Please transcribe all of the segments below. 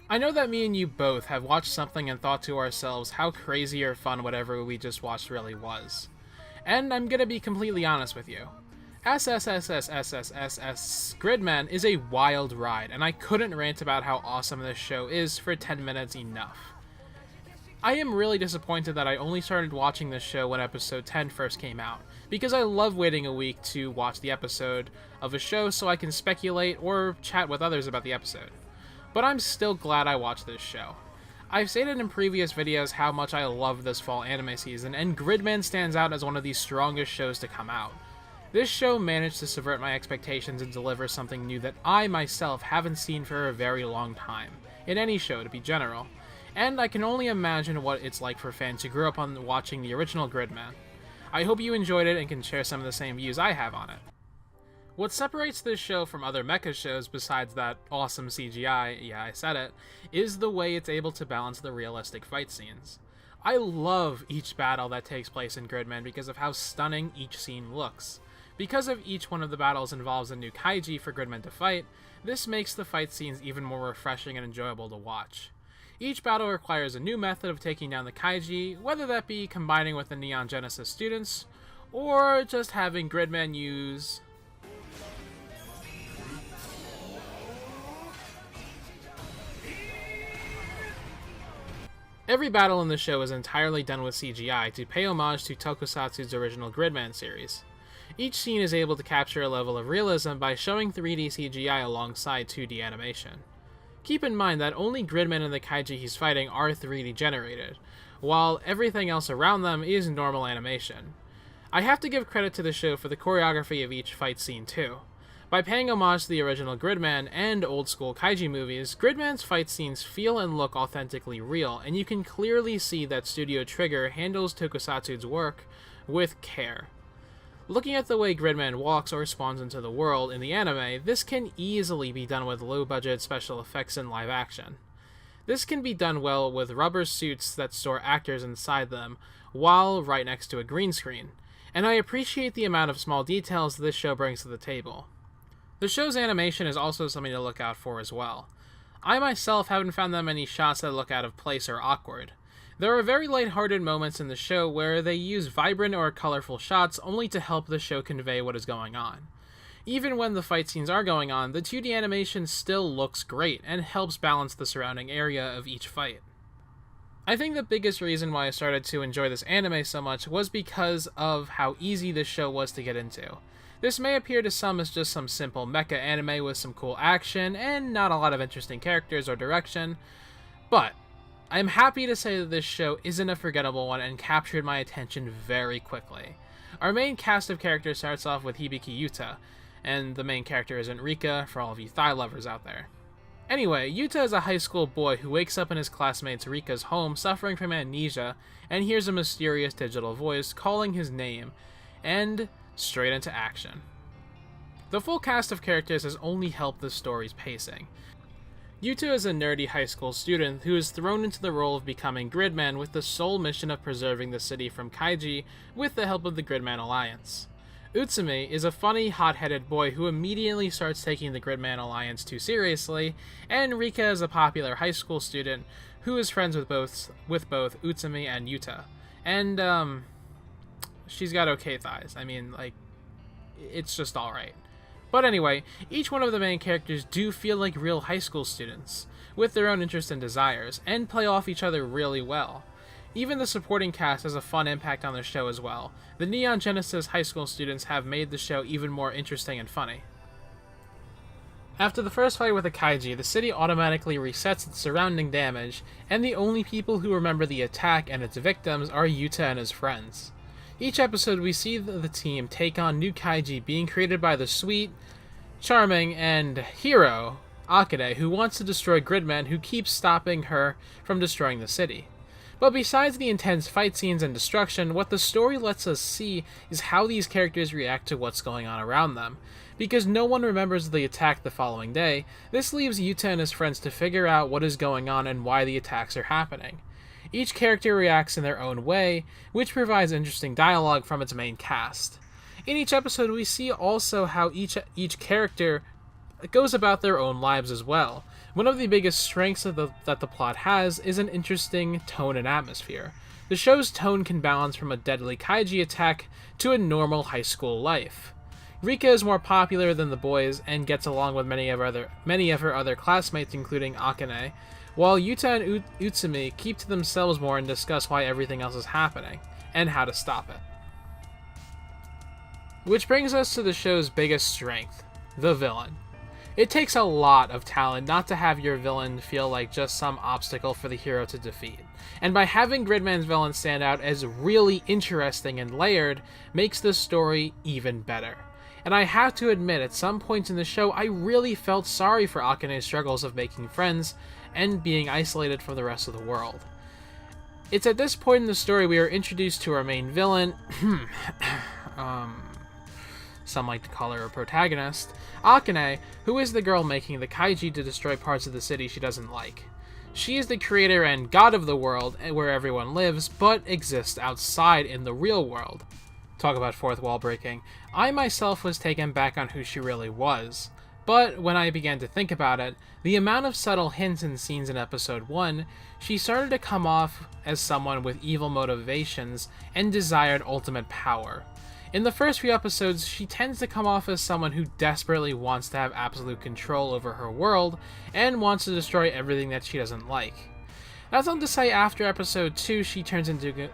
I know that me and you both have watched something and thought to ourselves how crazy or fun whatever we just watched really was. And I'm gonna be completely honest with you. SSSS.Gridman is a wild ride, and I couldn't rant about how awesome this show is for 10 minutes enough. I am really disappointed that I only started watching this show when episode 10 first came out, because I love waiting a week to watch the episode of a show so I can speculate or chat with others about the episode. But I'm still glad I watched this show. I've stated in previous videos how much I love this fall anime season, and Gridman stands out as one of the strongest shows to come out. This show managed to subvert my expectations and deliver something new that I myself haven't seen for a very long time, in any show to be general, and I can only imagine what it's like for fans who grew up on watching the original Gridman. I hope you enjoyed it and can share some of the same views I have on it. What separates this show from other mecha shows, besides that awesome CGI, yeah I said it, is the way it's able to balance the realistic fight scenes. I love each battle that takes place in Gridman because of how stunning each scene looks. Because of each one of the battles involves a new kaiji for Gridman to fight, this makes the fight scenes even more refreshing and enjoyable to watch. Each battle requires a new method of taking down the kaiji, whether that be combining with the Neon Genesis students, or just having Gridman use Every battle in the show is entirely done with CGI to pay homage to Tokusatsu's original Gridman series. Each scene is able to capture a level of realism by showing 3D CGI alongside 2D animation. Keep in mind that only Gridman and the kaiji he's fighting are 3D generated, while everything else around them is normal animation. I have to give credit to the show for the choreography of each fight scene too. By paying homage to the original Gridman and old-school kaiji movies, Gridman's fight scenes feel and look authentically real, and you can clearly see that Studio Trigger handles Tokusatsu's work with care. Looking at the way Gridman walks or spawns into the world in the anime, this can easily be done with low-budget special effects in live action. This can be done well with rubber suits that store actors inside them, while right next to a green screen, and I appreciate the amount of small details this show brings to the table. The show's animation is also something to look out for as well. I myself haven't found that many shots that look out of place or awkward. There are very lighthearted moments in the show where they use vibrant or colorful shots only to help the show convey what is going on. Even when the fight scenes are going on, the 2D animation still looks great and helps balance the surrounding area of each fight. I think the biggest reason why I started to enjoy this anime so much was because of how easy this show was to get into. This may appear to some as just some simple mecha anime with some cool action and not a lot of interesting characters or direction, but I am happy to say that this show isn't a forgettable one and captured my attention very quickly. Our main cast of characters starts off with Hibiki Yuta, and the main character isn't Rika for all of you thigh lovers out there. Anyway, Yuta is a high school boy who wakes up in his classmate's Rika's home suffering from amnesia and hears a mysterious digital voice calling his name, and straight into action. The full cast of characters has only helped the story's pacing. Yuta is a nerdy high school student who is thrown into the role of becoming Gridman with the sole mission of preserving the city from kaiji with the help of the Gridman Alliance. Utsumi is a funny, hot-headed boy who immediately starts taking the Gridman Alliance too seriously, and Rika is a popular high school student who is friends with both Utsumi and Yuta. And, she's got okay thighs. I mean, like, it's just alright. But anyway, each one of the main characters do feel like real high school students, with their own interests and desires, and play off each other really well. Even the supporting cast has a fun impact on the show as well. The Neon Genesis high school students have made the show even more interesting and funny. After the first fight with a kaiji, the city automatically resets its surrounding damage, and the only people who remember the attack and its victims are Yuta and his friends. Each episode we see the team take on new kaiji being created by the sweet, charming, and hero, Akane, who wants to destroy Gridman, who keeps stopping her from destroying the city. But besides the intense fight scenes and destruction, what the story lets us see is how these characters react to what's going on around them. Because no one remembers the attack the following day, this leaves Yuta and his friends to figure out what is going on and why the attacks are happening. Each character reacts in their own way, which provides interesting dialogue from its main cast. In each episode, we see also how each character goes about their own lives as well. One of the biggest strengths that the plot has is an interesting tone and atmosphere. The show's tone can balance from a deadly kaiji attack to a normal high school life. Rika is more popular than the boys and gets along with many of her other classmates, including Akane, while Yuta and Utsumi keep to themselves more and discuss why everything else is happening, and how to stop it. Which brings us to the show's biggest strength, the villain. It takes a lot of talent not to have your villain feel like just some obstacle for the hero to defeat, and by having Gridman's villain stand out as really interesting and layered makes the story even better. And I have to admit, at some points in the show, I really felt sorry for Akane's struggles of making friends and being isolated from the rest of the world. It's at this point in the story we are introduced to our main villain, some like to call her a protagonist, Akane, who is the girl making the kaiji to destroy parts of the city she doesn't like. She is the creator and god of the world where everyone lives, but exists outside in the real world. Talk about fourth wall breaking. I myself was taken back on who she really was, but when I began to think about it, the amount of subtle hints and scenes in episode 1, she started to come off as someone with evil motivations and desired ultimate power. In the first few episodes, she tends to come off as someone who desperately wants to have absolute control over her world and wants to destroy everything that she doesn't like. That's not to say after episode 2 she turns into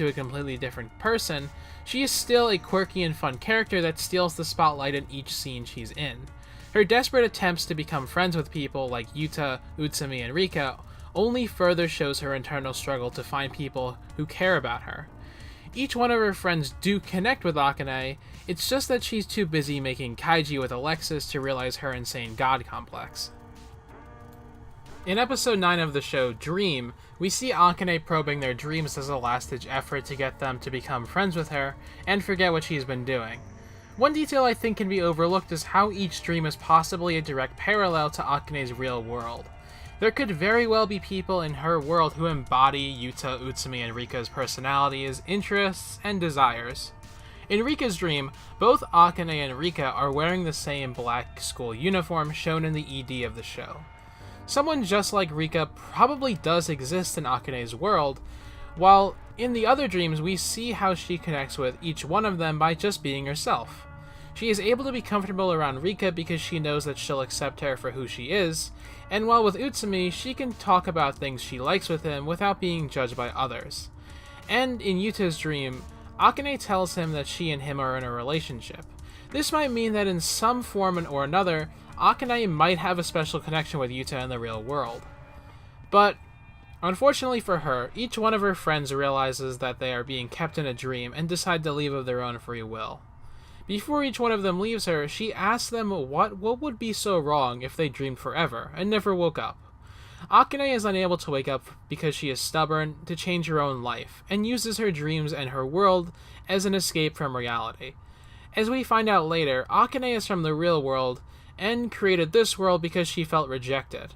a completely different person. She is still a quirky and fun character that steals the spotlight in each scene she's in. Her desperate attempts to become friends with people like Yuta, Utsumi, and Rika only further shows her internal struggle to find people who care about her. Each one of her friends do connect with Akane, it's just that she's too busy making kaiji with Alexis to realize her insane god complex. In episode 9 of the show, Dream, we see Akane probing their dreams as a last-ditch effort to get them to become friends with her and forget what she's been doing. One detail I think can be overlooked is how each dream is possibly a direct parallel to Akane's real world. There could very well be people in her world who embody Yuta, Utsumi, and Rika's personalities, interests, and desires. In Rika's dream, both Akane and Rika are wearing the same black school uniform shown in the ED of the show. Someone just like Rika probably does exist in Akane's world, while in the other dreams we see how she connects with each one of them by just being herself. She is able to be comfortable around Rika because she knows that she'll accept her for who she is, and while with Utsumi, she can talk about things she likes with him without being judged by others. And in Yuta's dream, Akane tells him that she and him are in a relationship. This might mean that in some form or another, Akane might have a special connection with Yuta in the real world. But, unfortunately for her, each one of her friends realizes that they are being kept in a dream and decide to leave of their own free will. Before each one of them leaves her, she asks them what would be so wrong if they dreamed forever and never woke up. Akane is unable to wake up because she is stubborn to change her own life, and uses her dreams and her world as an escape from reality. As we find out later, Akane is from the real world, and created this world because she felt rejected.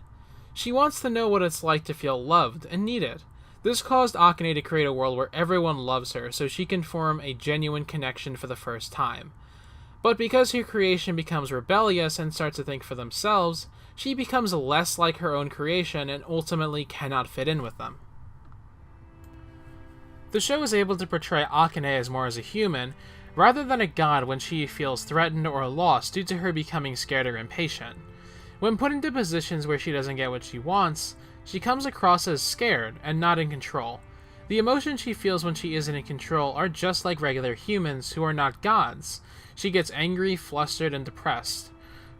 She wants to know what it's like to feel loved and needed. This caused Akane to create a world where everyone loves her so she can form a genuine connection for the first time. But because her creation becomes rebellious and starts to think for themselves, she becomes less like her own creation and ultimately cannot fit in with them. The show is able to portray Akane as more as a human, rather than a god when she feels threatened or lost due to her becoming scared or impatient. When put into positions where she doesn't get what she wants, she comes across as scared and not in control. The emotions she feels when she isn't in control are just like regular humans who are not gods. She gets angry, flustered, and depressed.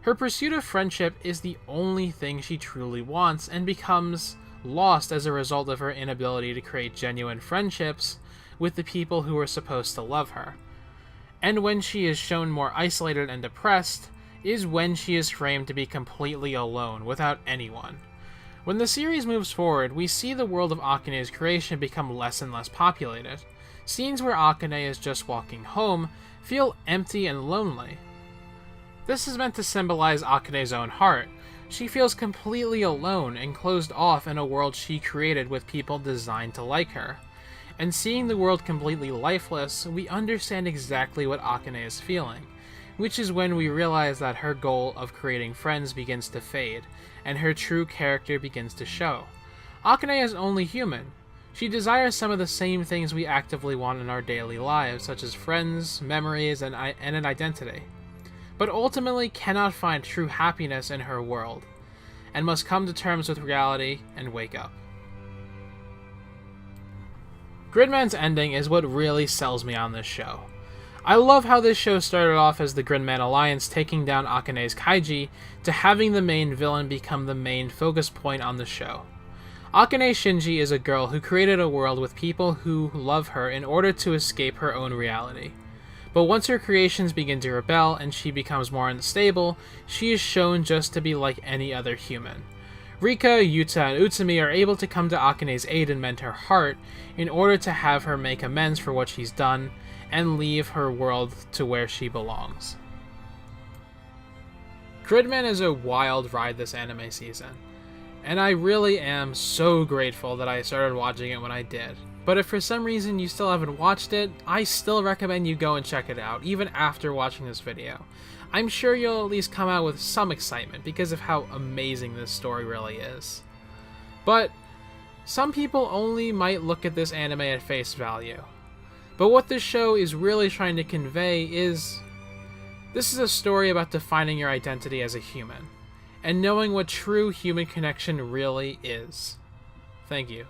Her pursuit of friendship is the only thing she truly wants and becomes lost as a result of her inability to create genuine friendships with the people who are supposed to love her. And when she is shown more isolated and depressed, is when she is framed to be completely alone, without anyone. When the series moves forward, we see the world of Akane's creation become less and less populated. Scenes where Akane is just walking home feel empty and lonely. This is meant to symbolize Akane's own heart. She feels completely alone and closed off in a world she created with people designed to like her. And seeing the world completely lifeless, we understand exactly what Akane is feeling, which is when we realize that her goal of creating friends begins to fade, and her true character begins to show. Akane is only human. She desires some of the same things we actively want in our daily lives, such as friends, memories, and an identity, but ultimately cannot find true happiness in her world, and must come to terms with reality and wake up. Gridman's ending is what really sells me on this show. I love how this show started off as the Gridman Alliance taking down Akane's Kaiji, to having the main villain become the main focus point on the show. Akane Shinji is a girl who created a world with people who love her in order to escape her own reality. But once her creations begin to rebel and she becomes more unstable, she is shown just to be like any other human. Rika, Yuta, and Utsumi are able to come to Akane's aid and mend her heart in order to have her make amends for what she's done and leave her world to where she belongs. Gridman is a wild ride this anime season, and I really am so grateful that I started watching it when I did. But if for some reason you still haven't watched it, I still recommend you go and check it out, even after watching this video. I'm sure you'll at least come out with some excitement because of how amazing this story really is. But some people only might look at this anime at face value. But what this show is really trying to convey is, this is a story about defining your identity as a human, and knowing what true human connection really is. Thank you.